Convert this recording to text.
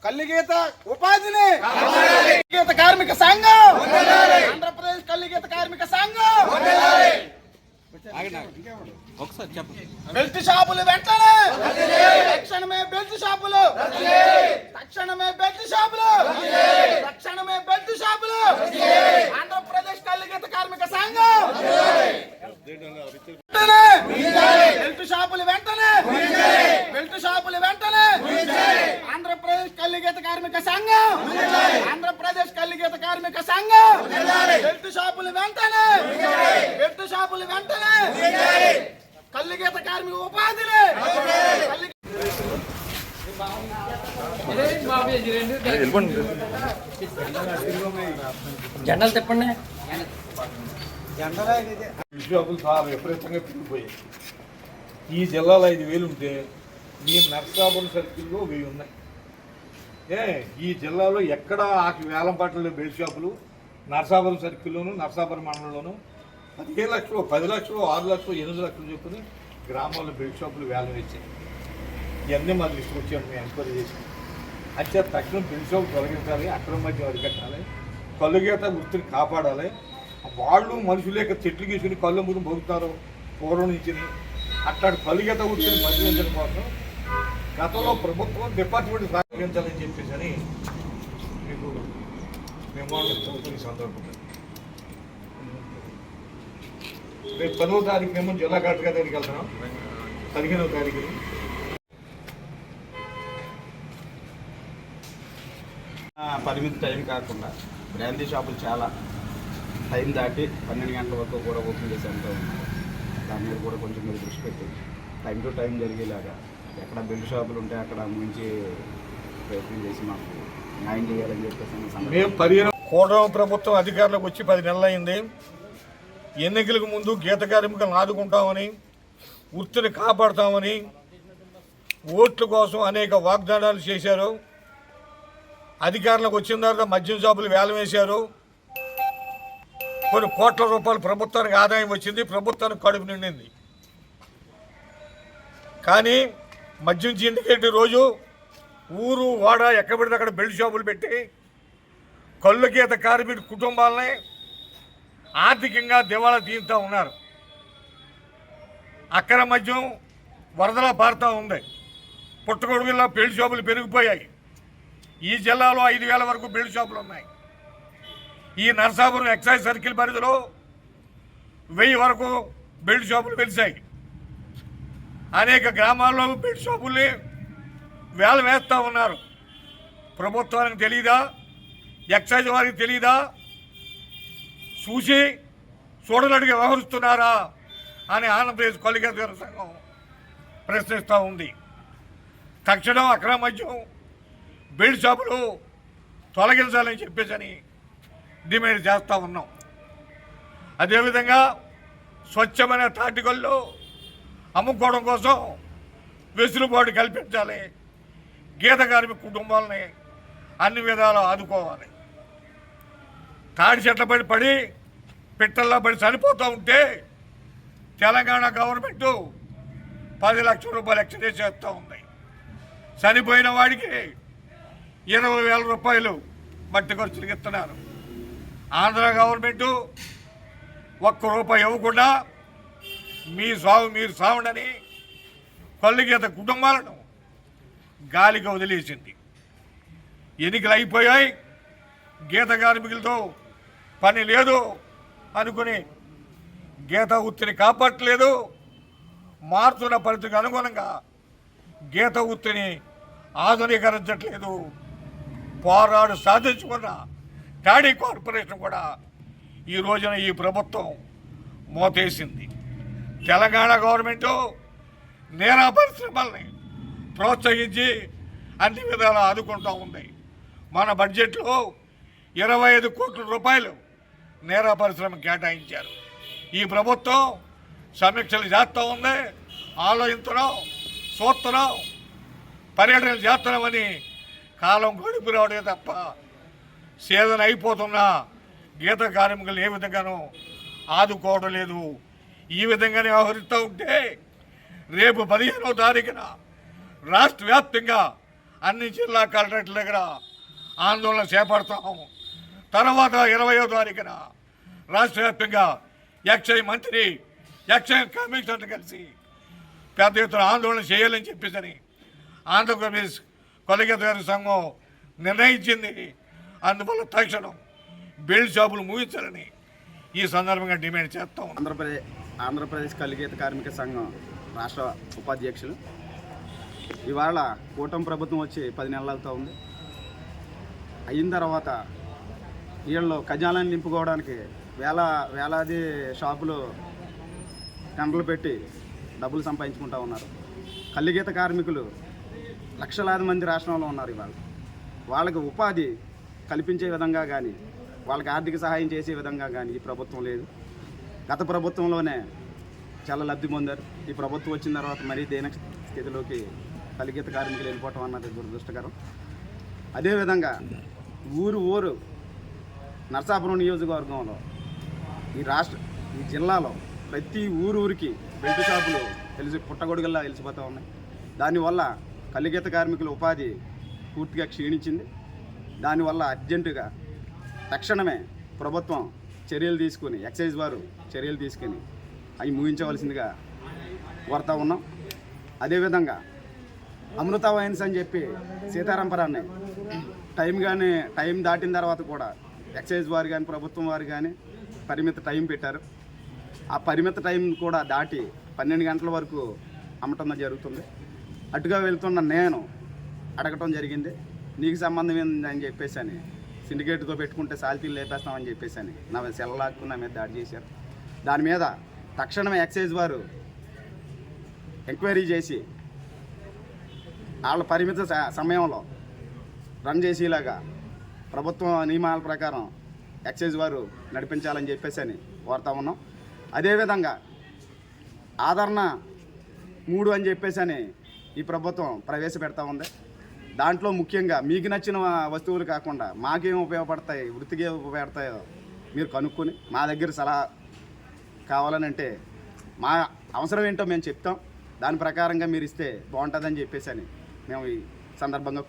కల్లిగీత ఉపాధిని గీత కార్మిక సంఘం ఆంధ్రప్రదేశ్ కల్లిగీత కార్మిక సంఘం ఒకసారి చెప్పండి. బెల్ట్ షాపులు వెంటనే తక్షణమే బెల్ట్ షాపులు తక్షణమే బెల్ట్ షాపులు తక్షణమే బెల్ట్ షాపులు ఆంధ్రప్రదేశ్ కల్లిగీత కార్మిక సంఘం బెల్ట్ షాపులు వెంటనే బెల్ట్ షాపులు వెంటనే ఆంధ్రప్రదేశ్ కల్లిగీత కార్మిక సంఘం ఆంధ్రప్రదేశ్ కల్లిగీత కార్మిక సంఘం బెల్ట్ షాపులు వెంటనే బెల్ట్ షాపులు వెంటనే కల్లిగీత కార్మిక ఉపాధిని జెండాలు తిప్పండి. షాపులు చాలా విపరీతంగా పెరిగిపోయాయి. ఈ జిల్లాలో 5,000 ఉంటే ఈ నర్సాపురం సర్కిల్లో 1000 ఉన్నాయి. ఈ జిల్లాలో ఎక్కడ ఆకి వేలం పాటలు బెల్ట్ షాపులు నర్సాపురం సర్కిల్లోను నర్సాపురం మండలంలోను 15 లక్షలు 10 లక్షలు 6 లక్షలు 8 లక్షలు చెప్పుకుని గ్రామాల్లో బెల్ట్ షాపులు వేలం వేసాయి. ఇవన్నీ మా దృష్టికి వచ్చాము, మేము ఎంక్వైరీ చేసి అంటే తక్షణం బెల్ట్ షాపులు తొలగించాలి, అక్రమ మధ్య అరికట్టాలి, కల్లుగీత వృత్తిని కాపాడాలి. వాళ్ళు మనుషులు యొక్క చెట్లు గీసుకుని కళ్ళు ముందు బతుకుతారు పూర్వం నుంచి. అట్లాంటి కల్లుగీత వృత్తిని పరిగణించడం కోసం గతంలో ప్రభుత్వం డిపార్ట్మెంట్ సహకరించాలని చెప్పేసి అని మీకు మేము చదువుతున్న సందర్భంగా రేపు 10వ తారీఖు మేము జిల్లా కలెక్టర్ గారి దగ్గరికి వెళ్తున్నాం. 15వ తారీఖు పరిమితి టైం కాకుండా బ్రాందీ షాపులు చాలా టైం దాటి 12 గంటల వరకు కూడా ఓపెన్ చేసేంత ఉన్నారు. దాని మీద కూడా కొంచెం మీరు దృష్టి పెట్టి టైం టు టైం జరిగేలాగా ఎక్కడ బెల్ట్ షాపులు ఉంటే అక్కడ ముంచి ప్రయత్నం చేసి మాకు న్యాయం చేయాలని చెప్పేసి మేము కూటమి ప్రభుత్వం అధికారులకు వచ్చి 10 నెలలు అయింది. ఎన్నికలకు ముందు గీత కార్మికులను ఆదుకుంటామని వృత్తిని కాపాడుతామని ఓట్ల కోసం అనేక వాగ్దానాలు చేశారు. అధికారులకు వచ్చిన తర్వాత మద్యం షాపులు వేలం వేశారు. కొన్ని కోట్ల రూపాయలు ప్రభుత్వానికి ఆదాయం వచ్చింది, ప్రభుత్వానికి కడుపు నిండింది. కానీ మద్యం సిండికేట్ రోజు ఊరు వాడ ఎక్కడ పెడితే అక్కడ బెల్ట్ షాపులు పెట్టి కల్లుగీత కార్మిక కుటుంబాలని ఆర్థికంగా దివాళా తీరుతూ ఉన్నారు. అక్రమ మద్యం వరదలా పారుతూ ఉంది. పుట్టగొడుగుల్లో బెల్ట్ షాపులు పెరిగిపోయాయి. ఈ జిల్లాలో 5,000 వరకు బెల్ట్ షాపులు ఉన్నాయి. ఈ నర్సాపురం ఎక్సైజ్ సర్కిల్ పరిధిలో 1000 వరకు బెల్ట్ షాపులు వెలిశాయి. అనేక గ్రామాల్లో బెల్ట్ షాపుల్ని వేలం వేస్తూ ఉన్నారు. ప్రభుత్వానికి తెలియదా? ఎక్సైజ్ వారికి తెలియదా? చూసి చూడనట్టుగా వ్యవహరిస్తున్నారా అని ఆంధ్రప్రదేశ్ కల్లుగీత సంఘం ప్రశ్నిస్తూ ఉంది. తక్షణం అక్రమ మద్యం బెల్ట్ షాపులు తొలగించాలని చెప్పేసి డిమాండ్ చేస్తూ ఉన్నాం. అదేవిధంగా స్వచ్ఛమైన తాటికల్లో అమ్ముకోవడం కోసం వెసులుబాటు కల్పించాలి. గీత కార్మిక కుటుంబాలని అన్ని విధాలు ఆదుకోవాలి. తాడి చెట్ల పడి పిట్టల్లో పడి చనిపోతూ ఉంటే తెలంగాణ గవర్నమెంట్ 10 లక్షల రూపాయలు ఎక్స్టెండ్ చేస్తూ ఉంది. చనిపోయిన వాడికి 20,000 రూపాయలు మట్టి ఖర్చులకు ఇస్తున్నారు. ఆంధ్ర గవర్నమెంట్ ₹1 ఇవ్వకుండా మీ సాగు మీరు సాగుండని కల్లుగీత కుటుంబాలను గాలికి వదిలేసింది. ఎన్నికలు అయిపోయాయి, గీత కార్మికులతో పని లేదు అనుకుని గీత వృత్తిని కాపాడలేదు. మారుతున్న పరిస్థితికి అనుగుణంగా గీత వృత్తిని ఆధునీకరించట్లేదు. పోరాడు సాధించుకున్న టాడీ కార్పొరేషన్ కూడా ఈ రోజున ఈ ప్రభుత్వం మోతేసింది. తెలంగాణ గవర్నమెంటు నేరా పరిశ్రమల్ని ప్రోత్సహించి అన్ని విధాలు ఆదుకుంటూ ఉంది. మన బడ్జెట్లో 25 కోట్ల రూపాయలు నేరా పరిశ్రమ కేటాయించారు. ఈ ప్రభుత్వం సమీక్షలు చేస్తూ ఉంది, ఆలోచించడం చూస్తున్నాం, పర్యటనలు చేస్తున్నామని కాలం గడుపు రావడే తప్ప సీజన్ అయిపోతున్నా గీత కార్మికులు ఏ విధంగానూ ఆదుకోవడం లేదు. ఈ విధంగానే వ్యవహరిస్తూ ఉంటే రేపు 15వ తారీఖున రాష్ట్ర వ్యాప్తంగా అన్ని జిల్లా కలెక్టరేట్ల దగ్గర ఆందోళన చేపడతాము. తర్వాత 20వ తారీఖున రాష్ట్ర వ్యాప్తంగా ఎక్సైజ్ మంత్రి ఎక్సైజ్ కమిషనర్తో కలిసి పెద్ద ఎత్తున ఆందోళన చేయాలని చెప్పేసి ఆంధ్రప్రదేశ్ కొలగీత గారి సంఘం నిర్ణయించింది. అందువల్ల తక్షణం బెల్ట్ షాపులు ముగించాలని ఈ సందర్భంగా డిమాండ్ చేస్తాం. ఆంధ్రప్రదేశ్ కలిగీత కార్మిక సంఘం రాష్ట్ర ఉపాధ్యక్షులు. ఇవాళ కూటమి ప్రభుత్వం వచ్చి 10 నెలలతో ఉంది. అయిన తర్వాత వీళ్ళు ఖజానాన్ని నింపుకోవడానికి వేలాది షాపులు టెండర్లు పెట్టి డబ్బులు సంపాదించుకుంటూ ఉన్నారు. కలిగీత కార్మికులు లక్షలాది మంది రాష్ట్రంలో ఉన్నారు. ఇవాళ వాళ్ళకి ఉపాధి కల్పించే విధంగా కానీ వాళ్ళకి ఆర్థిక సహాయం చేసే విధంగా కానీ ఈ ప్రభుత్వం లేదు. గత ప్రభుత్వంలోనే చాలా లబ్ధి పొందారు. ఈ ప్రభుత్వం వచ్చిన తర్వాత మరీ దీన స్థితిలోకి కలిగీత కార్మికులు వెళ్ళిపోవటం అన్నది దురదృష్టకరం. అదేవిధంగా ఊరు నరసాపురం నియోజకవర్గంలో ఈ జిల్లాలో ప్రతి ఊరికి బెల్ట్ షాపులు పుట్టగొడుగుల్లా వెలిసిపోతూ ఉన్నాయి. దానివల్ల కలిగీత కార్మికుల ఉపాధి పూర్తిగా క్షీణించింది. దానివల్ల అర్జెంటుగా తక్షణమే ప్రభుత్వం చర్యలు తీసుకుని ఎక్సైజ్ వారు చర్యలు తీసుకుని అవి ముగించవలసిందిగా కోరుతా ఉన్నాం. అదేవిధంగా అమృత వైన్స్ అని చెప్పి సీతారాంపురాన్ని టైం దాటిన తర్వాత కూడా ఎక్సైజ్ వారు కానీ ప్రభుత్వం వారు కానీ పరిమిత టైం పెట్టారు. ఆ పరిమిత టైం కూడా దాటి 12 గంటల వరకు అమ్మటం జరుగుతుంది. అటుగా వెళ్తున్న నేను అడగటం జరిగింది, నీకు సంబంధం ఏందని చెప్పేసి అని సిండికేట్తో పెట్టుకుంటే సాల్తీలు లేపేస్తామని చెప్పేసి అని నా సెలవులాక్కు నా మీద దాడి చేశారు. దాని మీద తక్షణమే ఎక్సైజ్ వారు ఎంక్వైరీ చేసి వాళ్ళ పరిమిత సమయంలో రన్ చేసేలాగా ప్రభుత్వం నియమాల ప్రకారం ఎక్సైజ్ వారు నడిపించాలని చెప్పేసి అని కోరుతా ఉన్నాం. అదేవిధంగా ఆదరణ 3 అని చెప్పేసి అని ఈ ప్రభుత్వం ప్రవేశపెడతా ఉంది. దాంట్లో ముఖ్యంగా మీకు నచ్చిన వస్తువులు కాకుండా మాకేం ఉపయోగపడతాయి, వృత్తికి ఉపయోగపడతాయో మీరు కనుక్కొని మా దగ్గర సలహా కావాలని అంటే మా అవసరం ఏంటో మేము చెప్తాం. దాని ప్రకారంగా మీరు ఇస్తే బాగుంటుందని చెప్పేసి అని మేము ఈ సందర్భంగా